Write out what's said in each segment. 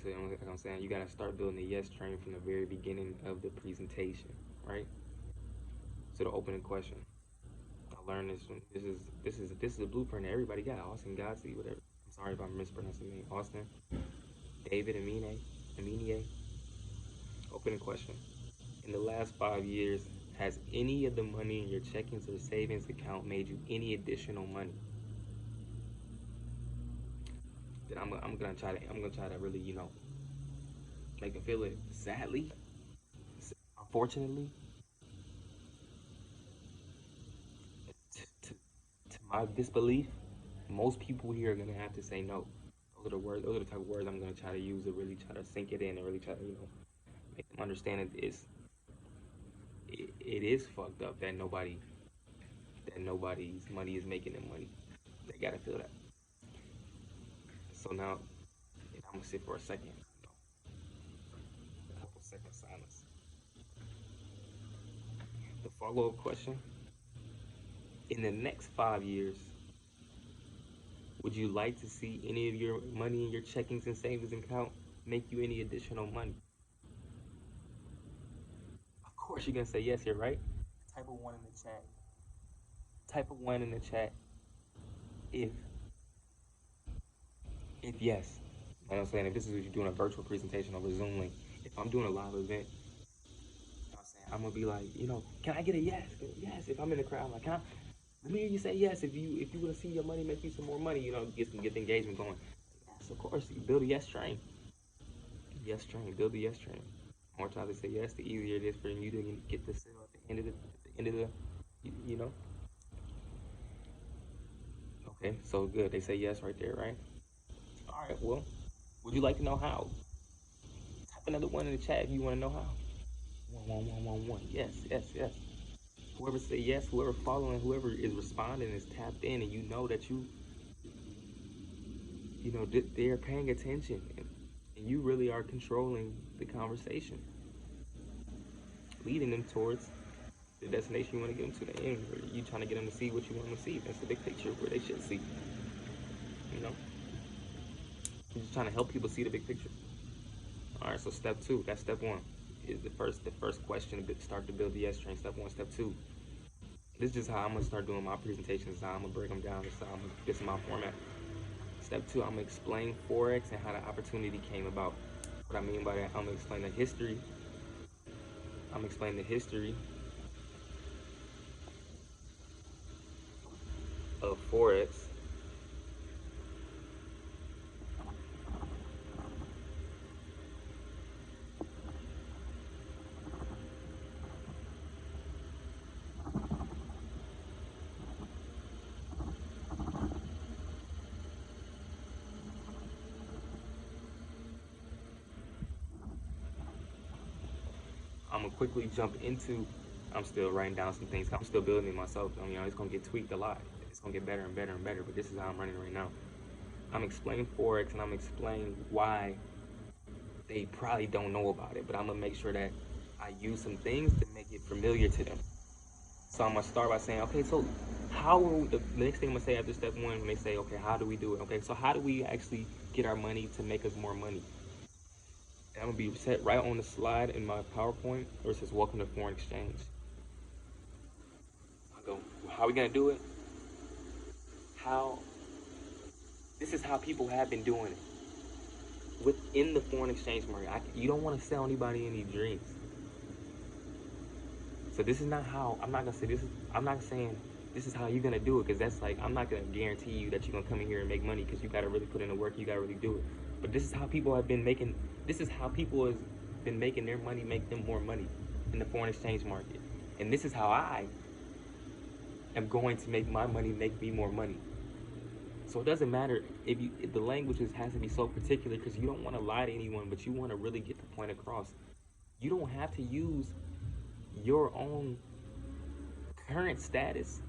to, like I'm saying, you gotta start building the yes train from the very beginning of the presentation, right? So the opening question. I learned this from this is a blueprint that everybody got. Austin Godsey, whatever. I'm sorry if I'm mispronouncing the name. Austin, David Amine. Opening question. In the last 5 years, has any of the money in your checkings or savings account made you any additional money? Then I'm gonna try to really, make them feel it. Sadly, unfortunately, to my disbelief, most people here are gonna have to say no. Those are the words. Those are the type of words I'm gonna try to use to really try to sink it in and really try to, make them understand it is fucked up that nobody's money is making them money. They gotta feel that. So now, I'm gonna sit for a second, a couple seconds silence. The follow-up question: in the next 5 years, would you like to see any of your money in your checkings and savings account make you any additional money? Of course, you're gonna say yes here, right? Type of one in the chat. Type of one in the chat if yes. Like I'm saying, if this is if you're doing a virtual presentation over Zoom link, if I'm doing a live event, I'm saying I'm gonna be like, can I get a yes? Yes. If I'm in the crowd, I'm like, let me hear you say yes. If you want to see your money make you some more money, get the engagement going. Yes, of course. You build a yes train. Yes train. Build a yes train. The more times they say yes, the easier it is for you to get the sale at the end of the, you know. Okay, so good. They say yes right there, right? All right. Well, would you like to know how? Type another one in the chat if you want to know how. One. Yes, yes, yes. Whoever say yes, whoever following, whoever is responding is tapped in, and you know that they're paying attention, and you really are controlling the conversation, leading them towards the destination you want to get them to, the end, where you trying to get them to see what you want them to see. That's the big picture where they should see. You know, you're just trying to help people see the big picture. All right, so step two, that's step one, is the first question to start to build the S train. Step one, step two. This is just how I'm gonna start doing my presentations. How I'm gonna break them down. This is my format. Step two, I'm gonna explain Forex and how the opportunity came about. What I mean by that, I'm gonna explain the history. I'm gonna explain the history of Forex. I'm gonna quickly jump into. I'm still writing down some things. I'm still building it myself. It's gonna get tweaked a lot. It's gonna get better and better and better. But this is how I'm running right now. I'm explaining Forex and I'm explaining why they probably don't know about it. But I'm gonna make sure that I use some things to make it familiar to them. So I'm gonna start by saying, okay, so how are we, the next thing I'm gonna say after step one when they say, okay, how do we do it? Okay, so how do we actually get our money to make us more money? And I'm gonna be set right on the slide in my PowerPoint where it says welcome to foreign exchange. I go, how are we gonna do it? How this is how people have been doing it within the foreign exchange market. You don't want to sell anybody any dreams. So this is not how. I'm not gonna say this is. I'm not saying this is how you're gonna do it, because that's like, I'm not gonna guarantee you that you're gonna come in here and make money, because you gotta really put in the work. You gotta really do it. But this is how people have been making. This is how people have been making their money make them more money in the foreign exchange market, and this is how I am going to make my money make me more money. So it doesn't matter if the language has to be so particular, because you don't want to lie to anyone, but you want to really get the point across. You don't have to use your own current status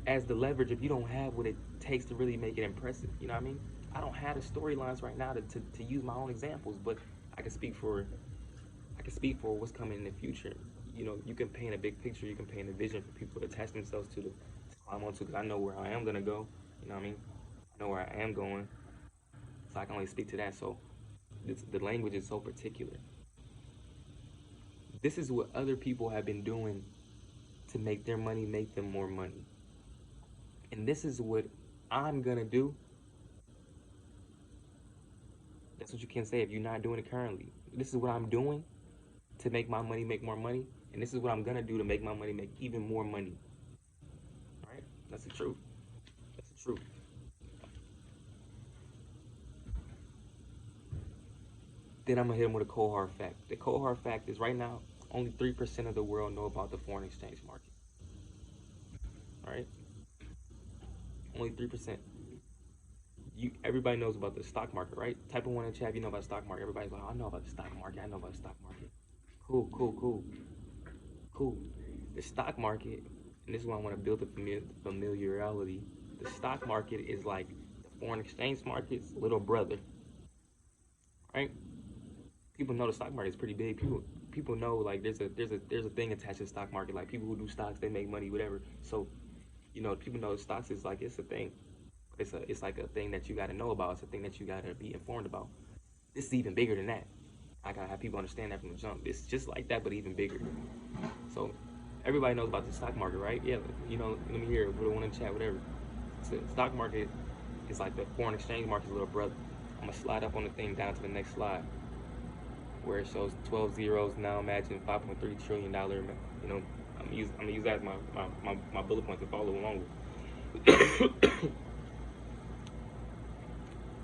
as the leverage if you don't have what it takes to really make it impressive. You know what I mean? I don't have the storylines right now to use my own examples, but I can speak for what's coming in the future. You can paint a big picture, you can paint a vision for people to attach themselves to climb onto, because I know where I am gonna go. You know what I mean? I know where I am going. So so I can only speak to that. So the language is so particular. This is what other people have been doing to make their money make them more money. And this is what I'm gonna do. That's what you can say if you're not doing it currently. This is what I'm doing to make my money make more money. And this is what I'm gonna do to make my money make even more money. All right? That's the truth. That's the truth. Then I'm gonna hit them with a cold hard fact. The cold hard fact is right now, only 3% of the world know about the foreign exchange market. All right? Only 3%. Everybody knows about the stock market, right? Type of one in chat, you know about the stock market. Everybody's like, oh, I know about the stock market. I know about the stock market. Cool, cool, cool, cool. The stock market, and this is why I want to build the familiarity. The stock market is like the foreign exchange market's little brother, right? People know the stock market is pretty big. People know like there's a thing attached to the stock market. Like people who do stocks, they make money, whatever. So, people know stocks is like it's a thing. It's like a thing that you got to know about. It's a thing that you got to be informed about. This is even bigger than that. I gotta have people understand that from the jump. It's just like that, but even bigger. So everybody knows about the stock market, right? Yeah, let me hear it. We don't want to chat, whatever. So the stock market is like the foreign exchange market's little brother. I'm gonna slide up on the thing down to the next slide, where it shows 12 zeros. Now imagine $5.3 trillion. I'm gonna use that as my bullet point to follow along with.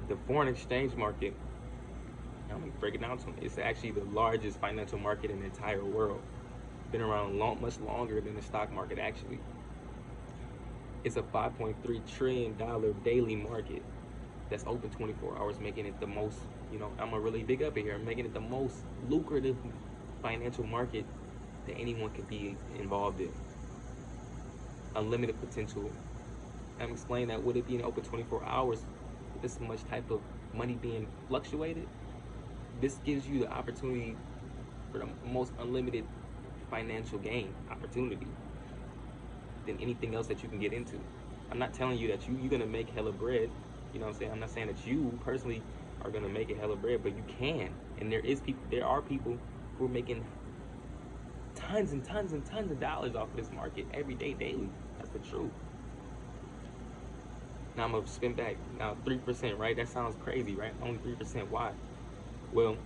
The foreign exchange market, I'm gonna break it down to them. It's actually the largest financial market in the entire world. Been around much longer than the stock market, actually. It's a $5.3 trillion daily market that's open 24 hours, making it the most, I'm gonna really big up here, making it the most lucrative financial market that anyone could be involved in. Unlimited potential. I'm explaining that with it being open 24 hours, with this much type of money being fluctuated, this gives you the opportunity for the most unlimited financial gain opportunity than anything else that you can get into. I'm not telling you that you're gonna make hella bread. You know what I'm saying? I'm not saying that you personally are gonna make a hella bread, but you can. And there are people who are making tons and tons and tons of dollars off of this market every day, daily. That's the truth. Now I'm gonna spin back. Now 3%, right? That sounds crazy, right? Only 3%. Why? Well,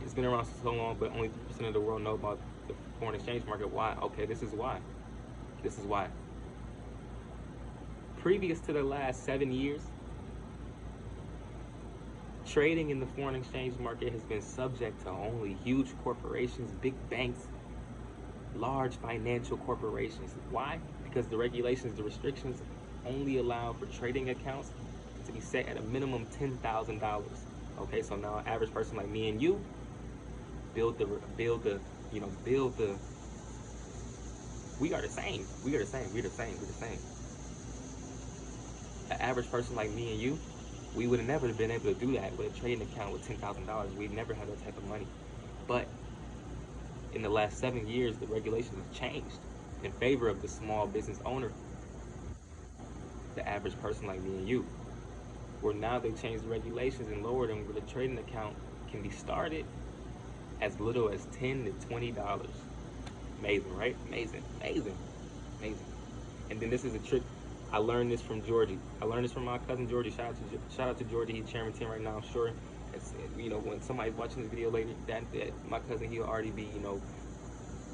it's been around so long, but only 3% of the world know about the foreign exchange market. Why? Okay, this is why. This is why. Previous to the last 7 years, trading in the foreign exchange market has been subject to only huge corporations, big banks, large financial corporations. Why? Because the regulations, the restrictions only allow for trading accounts to be set at a minimum $10,000. Okay, so now an average person like me and you build the we are the same. An average person like me and you, we would have never been able to do that with a trading account with $10,000. We'd never had that type of money. But in the last 7 years, the regulations have changed in favor of the small business owner, the average person like me and you. Where now they changed the regulations and lowered them, where the trading account can be started as little as $10 to $20. Amazing, right? Amazing. And then this is a trick. I learned this from Georgie. I learned this from my cousin Georgie. Shout out to Georgie. He's chairman 10 right now. I'm sure when somebody's watching this video later, that my cousin, he'll already be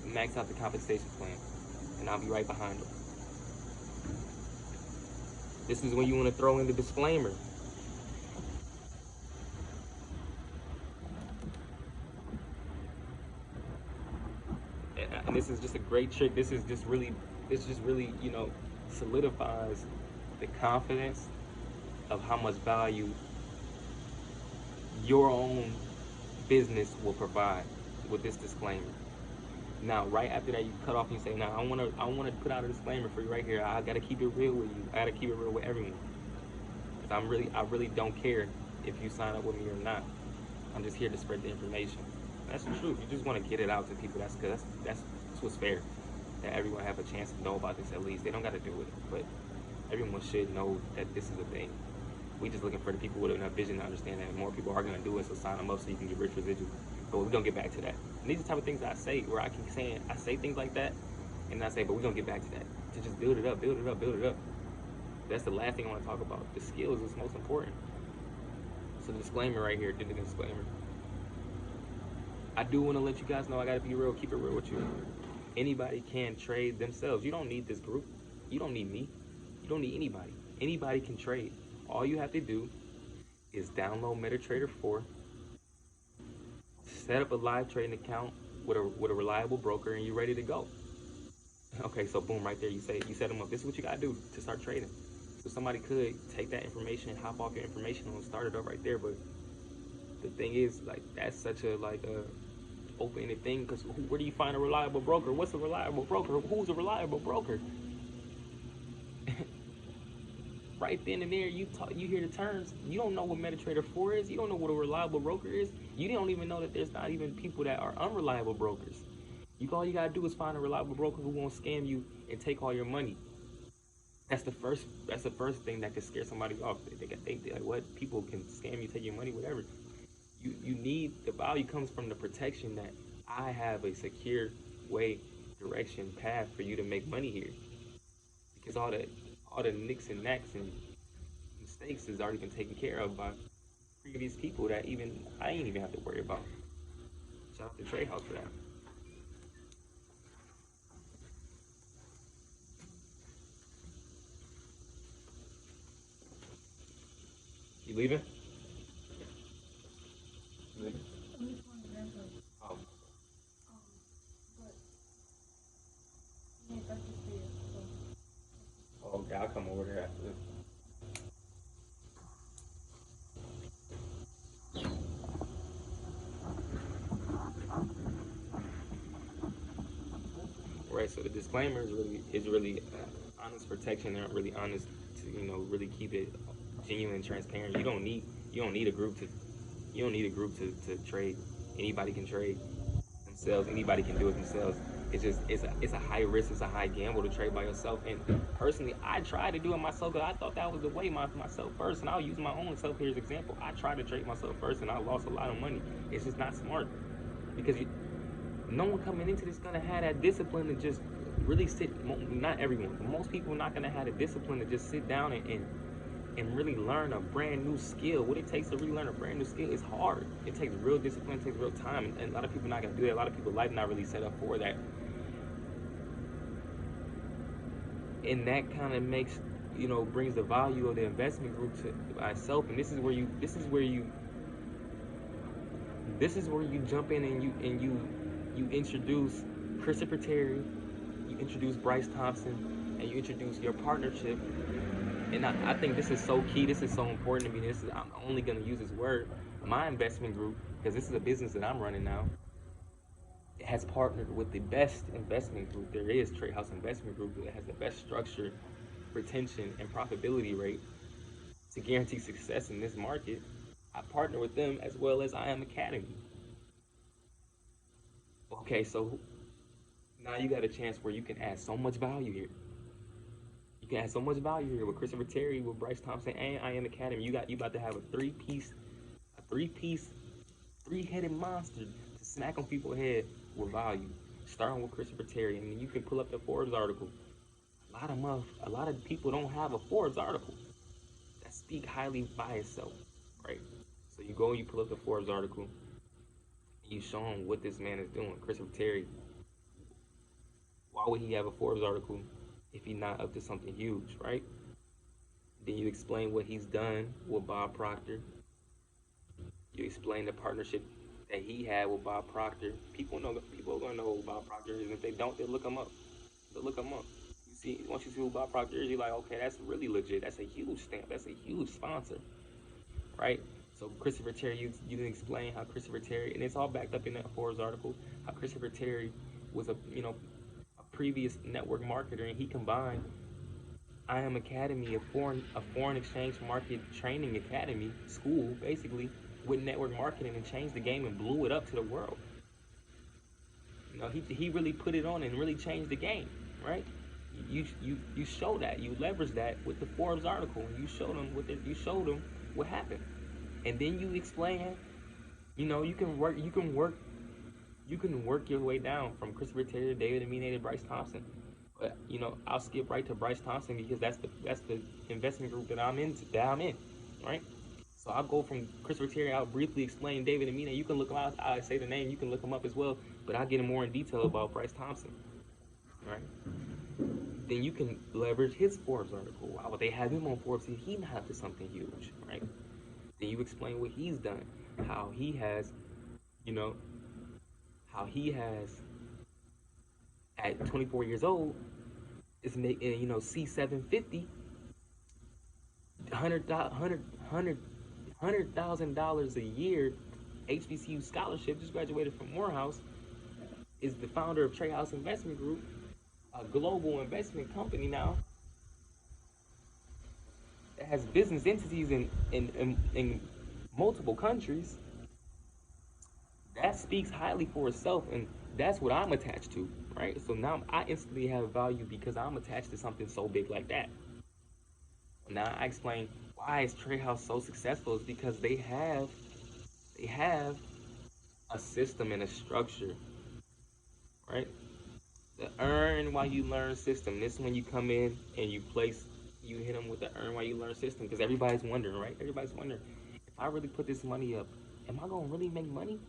maxed out the compensation plan, and I'll be right behind him. This is when you want to throw in the disclaimer. And this is just a great trick. This just really solidifies the confidence of how much value your own business will provide with this disclaimer. Now, right after that, you cut off and you say, "Now, I want to put out a disclaimer for you right here. I gotta keep it real with you. I gotta keep it real with everyone. Cause I really don't care if you sign up with me or not. I'm just here to spread the information." That's the truth. You just want to get it out to people. That's what's fair. That everyone have a chance to know about this at least. They don't got to do it, but everyone should know that this is a thing. We just looking for the people with enough vision to understand that more people are gonna do it, so sign them up so you can get rich residual. But we're gonna get back to that. And these are the type of things that I say where I keep saying, I say things like that, and I say, but we're gonna get back to that. To just build it up, build it up, build it up. That's the last thing I want to talk about. The skills is most important. So the disclaimer right here, did the disclaimer. I do want to let you guys know I gotta be real, keep it real with you. Anybody can trade themselves. You don't need this group. You don't need me. You don't need anybody. Anybody can trade. All you have to do is download MetaTrader 4, set up a live trading account with a reliable broker, and you're ready to go. Okay, so boom, right there, you set them up. This is what you gotta do to start trading. So somebody could take that information, hop off your information, and start it up right there. But the thing is, like, that's such a open-ended thing, because where do you find a reliable broker? What's a reliable broker? Who's a reliable broker? Right then and there, you hear the terms. You don't know what MetaTrader 4 is. You don't know what a reliable broker is. You don't even know that there's not even people that are unreliable brokers. All you gotta do is find a reliable broker who won't scam you and take all your money. That's the first thing that could scare somebody off. They think like, what? People can scam you, take your money, whatever. You need, the value comes from the protection that I have a secure way, direction, path for you to make money here. Because all the nicks and knacks and mistakes has already been taken care of by previous people that I ain't even have to worry about. Shout out to Trade House for that. You leaving? You leaving? Oh. Oh, okay, I'll come over there after this. Right, so the disclaimer is really honest protection. They're not really honest to really keep it genuine and transparent. You don't need a group to trade. Anybody can trade themselves. Anybody can do it themselves. It's a high risk, it's a high gamble to trade by yourself. And personally, I tried to do it myself because I thought that was the way, myself first. And I'll use my own self here as example. I tried to trade myself first and I lost a lot of money. It's just not smart, because no one coming into this gonna have that discipline to just really sit. Not everyone, but most people not gonna have the discipline to just sit down and really learn a brand new skill. What it takes to really learn a brand new skill is hard. It takes real discipline, it takes real time, and a lot of people not gonna do that. A lot of people life not really set up for that, and that kind of makes brings the value of the investment group to myself. And this is where you jump in and you introduce Christopher Terry, you introduce Bryce Thompson, and you introduce your partnership. And I think this is so key. This is so important to me. I'm only going to use this word. My investment group, because this is a business that I'm running now, it has partnered with the best investment group there is, Trade House Investment Group. It has the best structure, retention, and profitability rate to guarantee success in this market. I partner with them as well as IML Academy. Okay, so now you got a chance where you can add so much value here. You can add so much value here with Christopher Terry, with Bryce Thompson, and IML Academy. You about to have a three-piece, three-headed monster to smack on people's head with value. Starting with Christopher Terry, and then you can pull up the Forbes article. A lot of people don't have a Forbes article that speak highly by itself, right? So you go and you pull up the Forbes article, and you show them what this man is doing. Christopher Terry, why would he have a Forbes article if he's not up to something huge, right? Then you explain what he's done with Bob Proctor. You explain the partnership that he had with Bob Proctor. People are gonna know who Bob Proctor is. And if they don't, they'll look him up. You see, once you see who Bob Proctor is, you're like, okay, that's really legit. That's a huge stamp. That's a huge sponsor, right? So Christopher Terry, you can explain how Christopher Terry, and it's all backed up in that Forbes article, how Christopher Terry was a previous network marketer, and he combined IML Academy, a foreign exchange market training academy school, basically, with network marketing, and changed the game and blew it up to the world. He really put it on and really changed the game, right? you show that, you leverage that with the Forbes article. You show them what happened, and then you explain. You can work your way down from Christopher Taylor, David Amine to Bryce Thompson. But I'll skip right to Bryce Thompson because that's the investment group that I'm in, right? So I'll go from Christopher Taylor. I'll briefly explain David Amine. You can look him out. I say the name. You can look him up as well. But I'll get more in detail about Bryce Thompson, right? Then you can leverage his Forbes article. Why would they have him on Forbes? He not up to something huge, right? Then you explain what he's done, how he has, you know, how he has at 24 years old is making, C750, $100,000 a year, HBCU scholarship, just graduated from Morehouse, is the founder of Trey House Investment Group, a global investment company now that has business entities in multiple countries. That speaks highly for itself, and that's what I'm attached to, right? So now I instantly have value because I'm attached to something so big like that. Now I explain why is Trey House so successful is because they have a system and a structure, right? The earn while you learn system. This is when you come in and you hit them with the earn while you learn system, because everybody's wondering, right? Everybody's wondering, if I really put this money up, am I gonna really make money?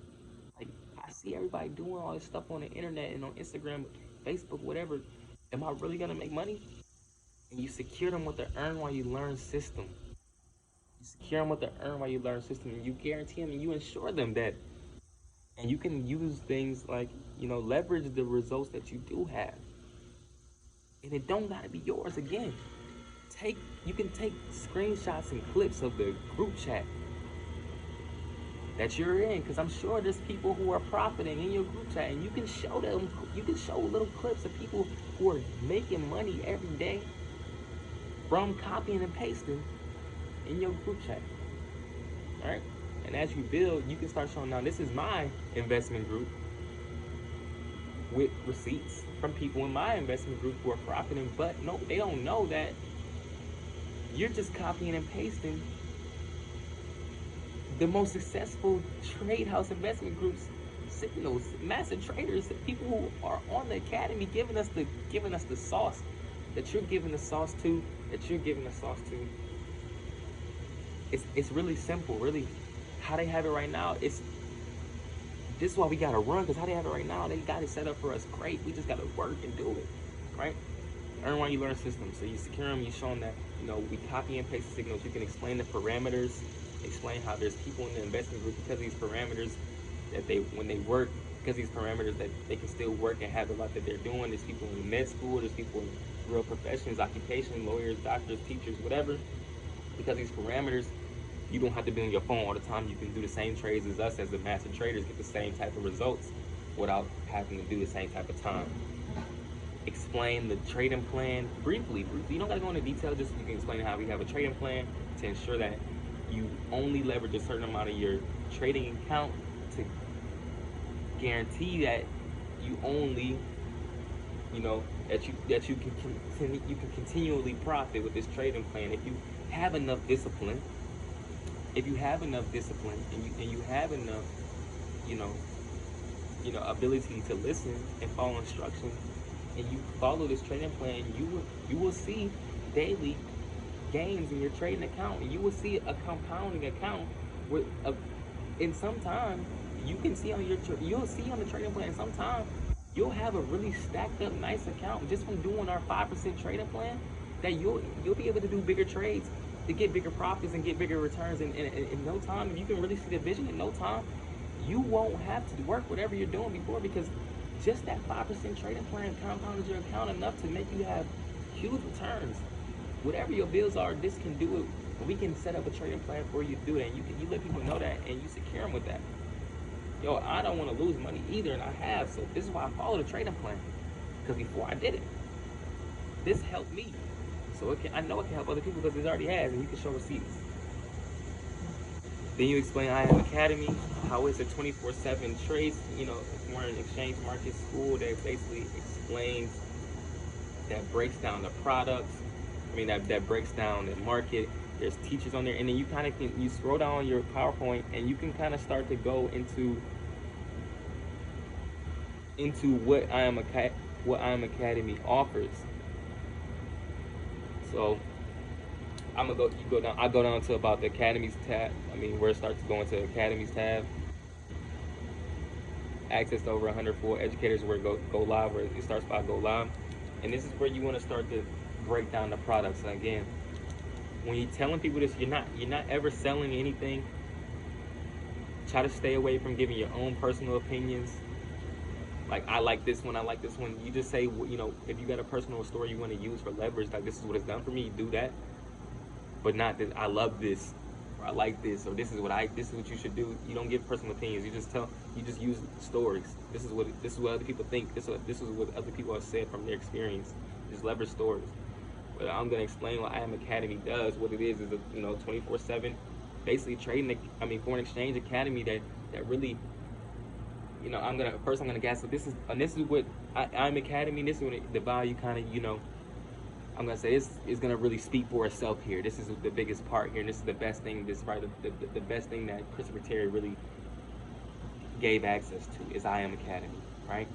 Like, I see everybody doing all this stuff on the internet and on Instagram, Facebook, whatever. Am I really gonna make money? And you secure them with the earn while you learn system. You secure them with the earn while you learn system, and you guarantee them and you ensure them that. And you can use things like, leverage the results that you do have. And it don't gotta be yours again. You can take screenshots and clips of the group chat that you're in, because I'm sure there's people who are profiting in your group chat, and you can show little clips of people who are making money every day from copying and pasting in your group chat. All right? And as you build, you can start showing, now this is my investment group with receipts from people in my investment group who are profiting, but no, they don't know that you're just copying and pasting the most successful trade house investment groups, signals, massive traders, people who are on the academy giving us the sauce that you're giving the sauce to, It's really simple, really. How they have it right now, this is why we gotta run, because how they have it right now, they got it set up for us great. We just gotta work and do it, right? Earn while you learn systems. So you secure them, you show them that, we copy and paste the signals. You can explain the parameters, explain how there's people in the investment group because of these parameters that when they work, because these parameters that they can still work and have the life that they're doing. There's people in med school, there's people in real professions, occupation, lawyers, doctors, teachers, whatever. Because these parameters, you don't have to be on your phone all the time. You can do the same trades as us as the master traders, get the same type of results without having to do the same type of time. Explain the trading plan briefly. You don't got to go into detail, just you can explain how we have a trading plan to ensure that you only leverage a certain amount of your trading account to guarantee that you only, that you can continually profit with this trading plan. If you have enough discipline, and you have enough, ability to listen and follow instructions, and you follow this trading plan, you will see daily gains in your trading account, and you will see a compounding account with in some time you can see you'll see on the trading plan, sometime you'll have a really stacked up nice account just from doing our 5% trading plan, that you'll be able to do bigger trades to get bigger profits and get bigger returns in no time. If you can really see the vision in no time, you won't have to work whatever you're doing before, because just that 5% trading plan compounded your account enough to make you have huge returns. Whatever your bills are, this can do it. We can set up a trading plan for you to do that, and you let people know that, and you secure them with that. Yo, I don't want to lose money either, and I have, so this is why I follow the trading plan, because before I did it, this helped me. So I know it can help other people because it already has, and you can show receipts. Then you explain IML Academy, how it's a 24/7 trade, foreign exchange market school that basically explains that breaks down the products. I mean, that breaks down the market. There's teachers on there, and then you kind of can, you scroll down your PowerPoint, and you can kind of start to go into what IM Academy offers. So I'm gonna go. You go down. I go down to about the Academies tab. I mean, where it starts to go into Academies tab. Access to over 100 full educators where it go live, where it starts by go live, and this is where you want to start to break down the products. And again, when you're telling people this, you're not ever selling anything. Try to stay away from giving your own personal opinions. Like, I like this one, I like this one. You just say, you know, if you got a personal story you want to use for leverage, like, this is what it's done for me, do that. But not that I love this, or I like this, or this is what you should do. You don't give personal opinions. You just use stories. This is what other people think. This is what other people have said from their experience. Just leverage stories. But I'm gonna explain what IM Academy does. What it is a 24/7, basically foreign exchange academy that really, I'm gonna guess. So this is what IM Academy. This is what the value kind of I'm gonna say this is gonna really speak for itself here. This is the biggest part here, and this is the best thing. This is probably the best thing that Christopher Terry really gave access to is IM Academy, right?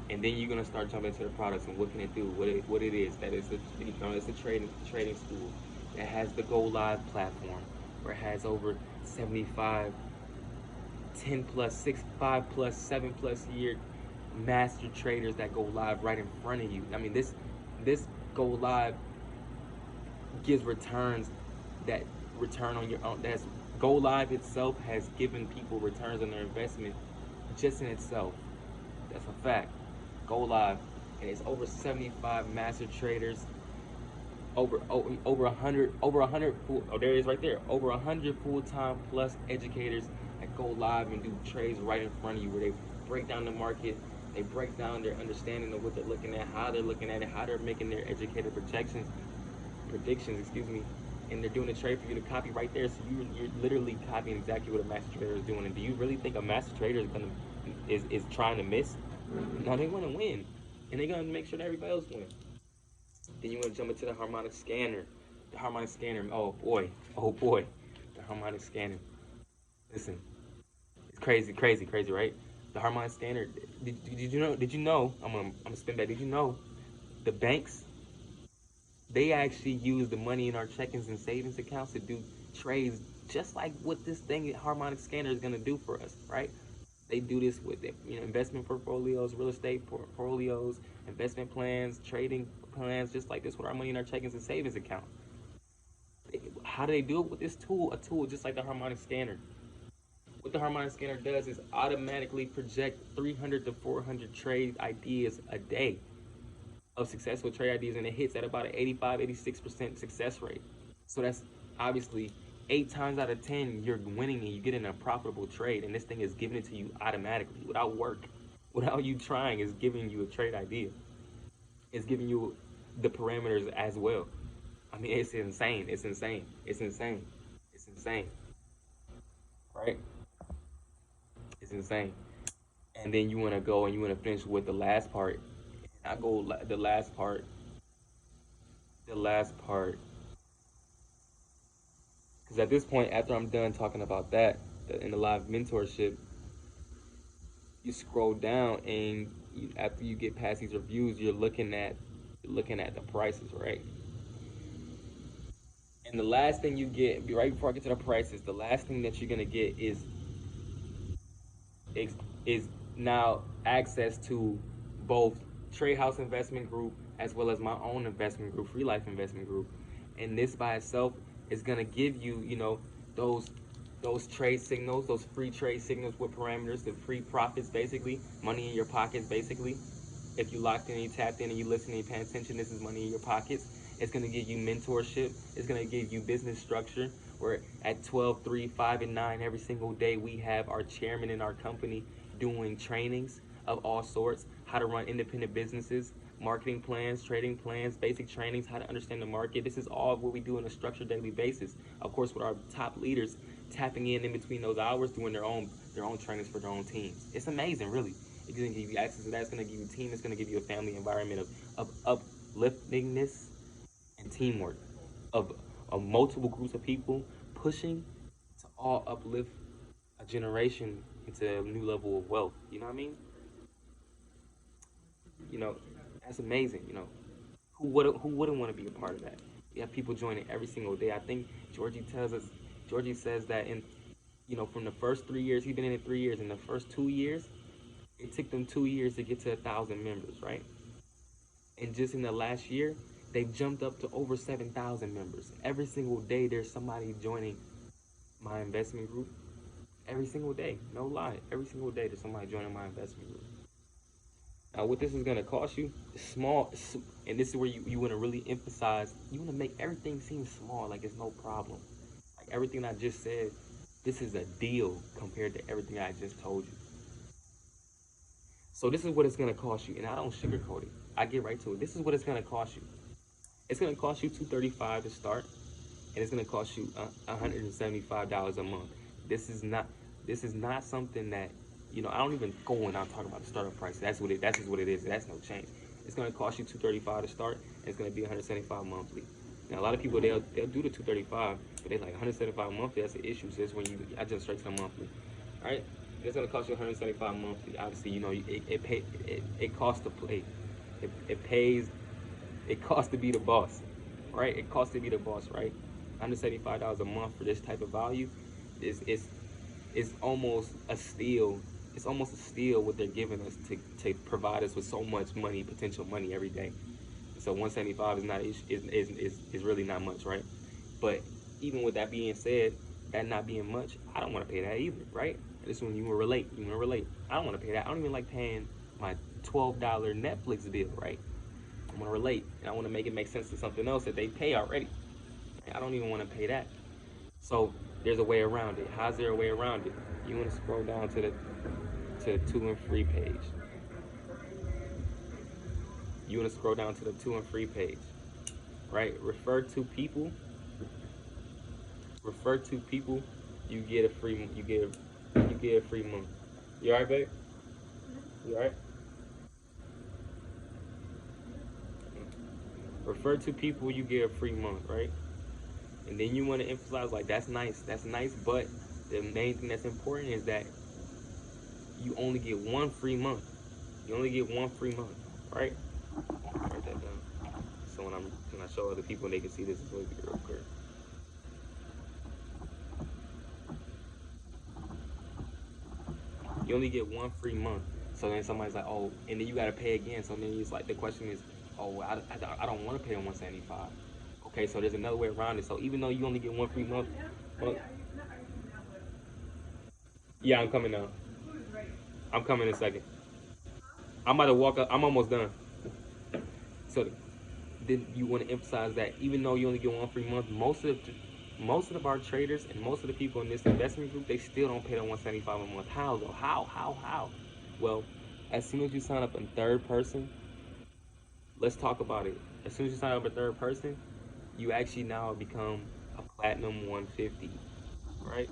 And then you're gonna start jumping into the products and what can it do, what it is. That is it's a trading school that has the Go Live platform, where it has over 75, 10 plus, 6, 5 plus, 7 plus year master traders that go live right in front of you. I mean, this go live gives returns that return on your own. That's Go Live itself has given people returns on their investment just in itself. That's a fact. Go Live, and it's over 75 master traders, over 100 there it is right there, over 100 full-time plus educators that go live and do trades right in front of you, where they break down the market, they break down their understanding of what they're looking at, how they're looking at it, how they're making their educated predictions, and they're doing a trade for you to copy right there. So you're literally copying exactly what a master trader is doing. And do you really think a master trader is trying to miss? No, they want to win, and they're gonna make sure that everybody else wins. Then you want to jump into the Harmonic Scanner. The Harmonic Scanner, oh boy, the Harmonic Scanner. Listen, it's crazy, right? The Harmonic Scanner. Did you know? I'm gonna spin back. Did you know the banks? They actually use the money in our checkings and savings accounts to do trades, just like what this thing Harmonic Scanner is gonna do for us, right? They do this with investment portfolios, real estate portfolios, investment plans, trading plans, just like this with our money in our checkings and savings account. How do they do it with this tool? A tool just like the Harmonic Scanner. What the Harmonic Scanner does is automatically project 300 to 400 trade ideas a day of successful trade ideas, and it hits at about an 85, 86% success rate. So that's obviously 8 times out of 10 you're winning and you get in a profitable trade, and this thing is giving it to you automatically without work, without you trying. Is giving you a trade idea. It's giving you the parameters as well. I mean, it's insane. It's insane. It's insane. It's insane. Right? It's insane. And then you want to go and you want to finish with the last part. And I go the last part. The last part. Because at this point, after I'm done talking about that in the live mentorship, you scroll down and after you get past these reviews, you're looking at the prices, right? And the last thing you get, right before I get to the prices, the last thing that you're gonna get is now access to both Trade House Investment Group as well as my own investment group, Free Life Investment Group. And this by itself is gonna give you, those trade signals, those free trade signals with parameters, the free profits, basically, money in your pockets, basically. If you locked in, you tapped in, and you listen and you paying attention, this is money in your pockets. It's gonna give you mentorship. It's gonna give you business structure. Where at 12, 3, 5, and 9 every single day, we have our chairman in our company doing trainings of all sorts, how to run independent businesses, marketing plans, trading plans, basic trainings, how to understand the market. This is all what we do on a structured daily basis. Of course, with our top leaders tapping in between those hours, doing their own trainings for their own teams. It's amazing, really. It's gonna give you access to that. It's gonna give you a team. It's gonna give you a family environment of upliftingness and teamwork, of multiple groups of people pushing to all uplift a generation into a new level of wealth. You know what I mean? You know, that's amazing. You know, who wouldn't want to be a part of that? You have people joining every single day. I think Georgie says that in, from the first 3 years, he's been in it 3 years. In the first 2 years, it took them 2 years to get to 1,000 members, right? And just in the last year, they've jumped up to over 7,000 members. Every single day, there's somebody joining my investment group. Every single day, no lie. Every single day, there's somebody joining my investment group. Now, what this is going to cost you is small, and this is where you want to really emphasize, you want to make everything seem small, like it's no problem. Like everything I just said, this is a deal compared to everything I just told you. So this is what it's going to cost you, and I don't sugarcoat it. I get right to it. This is what it's going to cost you. It's going to cost you $235 to start, and it's going to cost you $175 a month. This is not something that, I don't even go and I'll talk about the startup price. That's just what it is. That's no change. It's going to cost you $235 to start, and it's going to be $175 monthly. Now a lot of people they'll do the $235, but they like $175 monthly. That's the issue. So it's when I jump straight to the monthly. All right, it's going to cost you $175 monthly. Obviously, it costs to play. It costs to be the boss, right? It costs to be the boss, right? $175 a month for this type of value is almost a steal. It's almost a steal what they're giving us to provide us with so much money, potential money every day. So 175 is really not much, right? But even with that being said, that not being much, I don't want to pay that either, right? This one you will relate. I don't want to pay that. I don't even like paying my $12 Netflix bill, right? I want to relate, and I want to make it make sense to something else that they pay already. I don't even want to pay that. So there's a way around it. How's there a way around it? You want to scroll down to the 2 and free page. You want to scroll down to the 2 and free page, right? Refer to people. You get a free month. You alright, babe? You alright? Refer to people, you get a free month, right? And then you want to emphasize, like, that's nice, but the main thing that's important is that you only get one free month. Right? Write that down. So when I show other people, they can see this real quick. You only get one free month. So then somebody's like, oh, and then you gotta pay again. So then it's like, the question is, oh, I don't want to pay them $175. Okay, so there's another way around it. So even though you only get one free month, yeah, I'm coming now. I'm coming in a second. I'm about to walk up. I'm almost done. So then you want to emphasize that even though you only get one free month, most of our traders and most of the people in this investment group, they still don't pay the $175 a month. How though? How? Well, as soon as you sign up in third person, let's talk about it. As soon as you sign up in third person, you actually now become a platinum 150, right?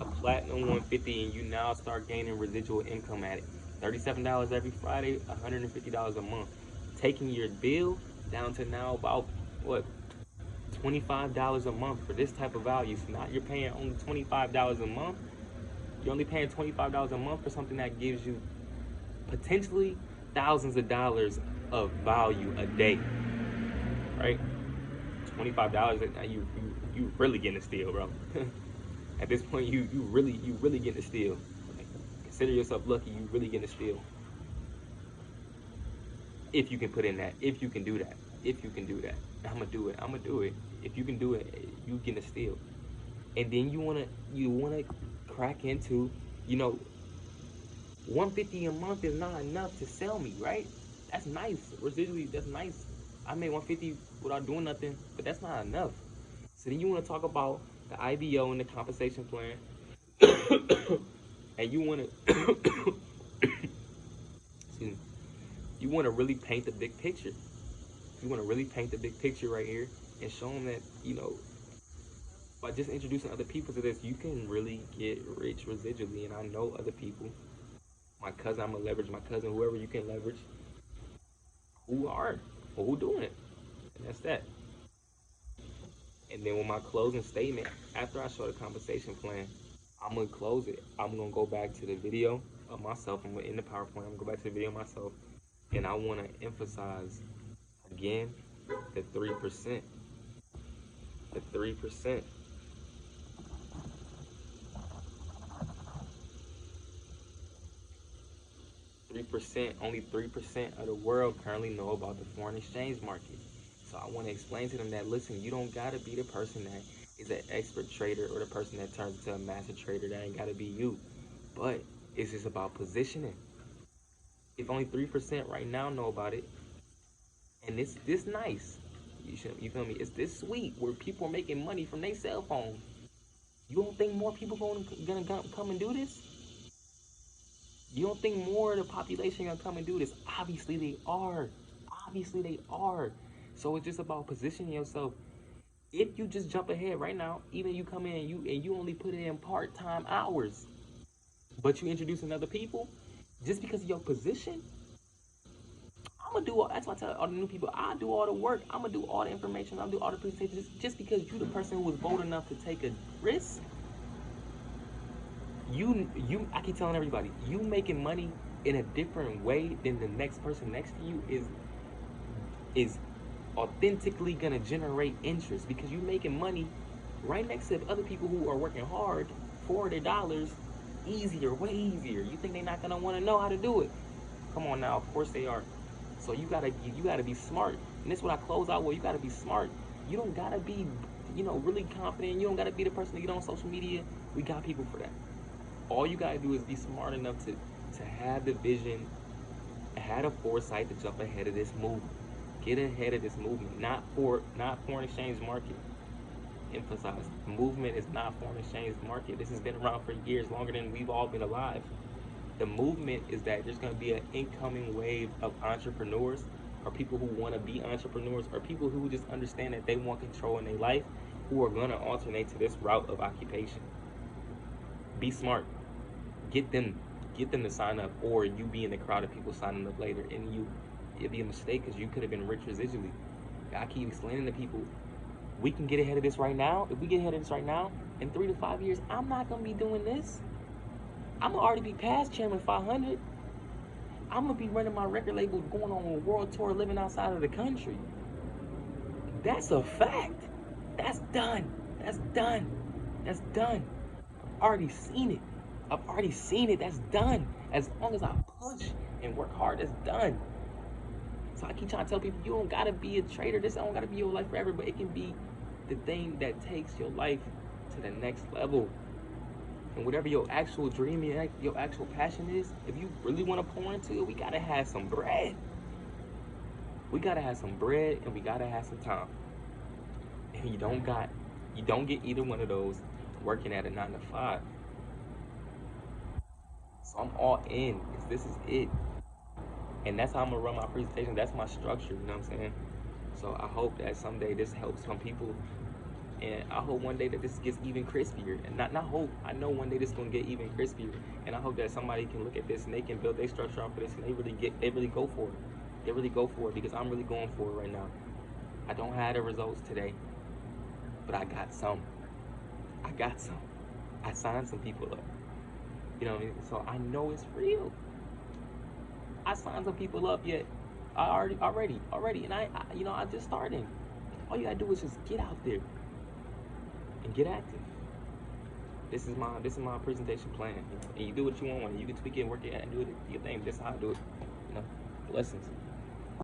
A platinum 150, and you now start gaining residual income at it. $37 every Friday, $150 a month. Taking your bill down to now about, what, $25 a month for this type of value. So now you're paying only $25 a month. You're only paying $25 a month for something that gives you potentially thousands of dollars of value a day, right? $25, you really getting a steal, bro. At this point, you really getting a steal. Like, consider yourself lucky. You really getting a steal. If you can put in that, if you can do that, I'm gonna do it. If you can do it, you getting a steal. And then you wanna crack into, $150 a month is not enough to sell me, right? That's nice. Residually, that's nice. I made $150 without doing nothing, but that's not enough. So then you want to talk about the IBO and the compensation plan, and you want to, excuse me, you want to really paint the big picture. You want to really paint the big picture right here. and show them that, by just introducing other people to this, you can really get rich residually. And I know other people, my cousin, I'm gonna leverage my cousin, whoever you can leverage, who are or who doing it. And that's that. And then with my closing statement, after I show the compensation plan, I'm gonna close it. I'm gonna go back to the video of myself. I'm gonna in the PowerPoint. I'm gonna go back to the video of myself, and I want to emphasize again the 3%. The 3%. 3%. Only 3% of the world currently know about the foreign exchange market. So I want to explain to them that, listen, you don't gotta be the person that is an expert trader or the person that turns into a master trader. That ain't gotta be you. But it's just about positioning. If only 3% right now know about it, and it's this nice, you feel me? It's this sweet where people are making money from their cell phone. You don't think more people gonna come and do this? You don't think more of the population gonna come and do this? Obviously they are. Obviously they are. So it's just about positioning yourself. If you just jump ahead right now, even you come in and you only put in part-time hours, but you introducing other people, just because of your position, I'm gonna do all. That's why I tell all the new people, I do all the work. I'm gonna do all the information. I'm gonna do all the presentations. Just because you the person who was bold enough to take a risk, I keep telling everybody, you making money in a different way than the next person next to you is authentically gonna generate interest, because you making money right next to other people who are working hard for their dollars, easier, way easier. You think they're not gonna want to know how to do it? Come on now, of course they are. So you gotta be smart, and this is what I close out with. You gotta be smart. You don't gotta be, really confident. You don't gotta be the person to get on social media. We got people for that. All you gotta do is be smart enough to have the vision, have the foresight to jump ahead of this movement. Get ahead of this movement, not foreign exchange market. Emphasize, movement is not foreign exchange market. This has been around for years, longer than we've all been alive. The movement is that there's going to be an incoming wave of entrepreneurs, or people who want to be entrepreneurs, or people who just understand that they want control in their life, who are going to alternate to this route of occupation. Be smart. Get them to sign up, or you be in the crowd of people signing up later, and it'd be a mistake, because you could have been rich residually. I keep explaining to people, we can get ahead of this right now. If we get ahead of this right now, in 3 to 5 years, I'm not going to be doing this. I'm going to already be past Chairman 500. I'm going to be running my record label, going on a world tour, living outside of the country. That's a fact. That's done. That's done. That's done. I've already seen it. I've already seen it. That's done. As long as I push and work hard, that's done. So I keep trying to tell people, you don't gotta be a trader. This don't gotta be your life forever, but it can be the thing that takes your life to the next level. And whatever your actual dream, your actual passion is, if you really want to pour into it, we gotta have some bread. We gotta have some bread, and we gotta have some time. And you don't get either one of those working at a 9 to 5. So I'm all in, because this is it. And that's how I'm gonna run my presentation. That's my structure, you know what I'm saying? So I hope that someday this helps some people, and I hope one day that this gets even crispier. And not hope, I know one day this is gonna get even crispier. And I hope that somebody can look at this and they can build their structure off of this, and they really go for it. They really go for it, because I'm really going for it right now. I don't have the results today, but I got some. I signed some people up. You know what I mean? So I know it's real. I signed some people up yet. Already, and I just started. All you gotta do is just get out there and get active. This is my presentation plan. And you do what you want. You can tweak it, work it, and do it your thing. This is how I do it. Blessings.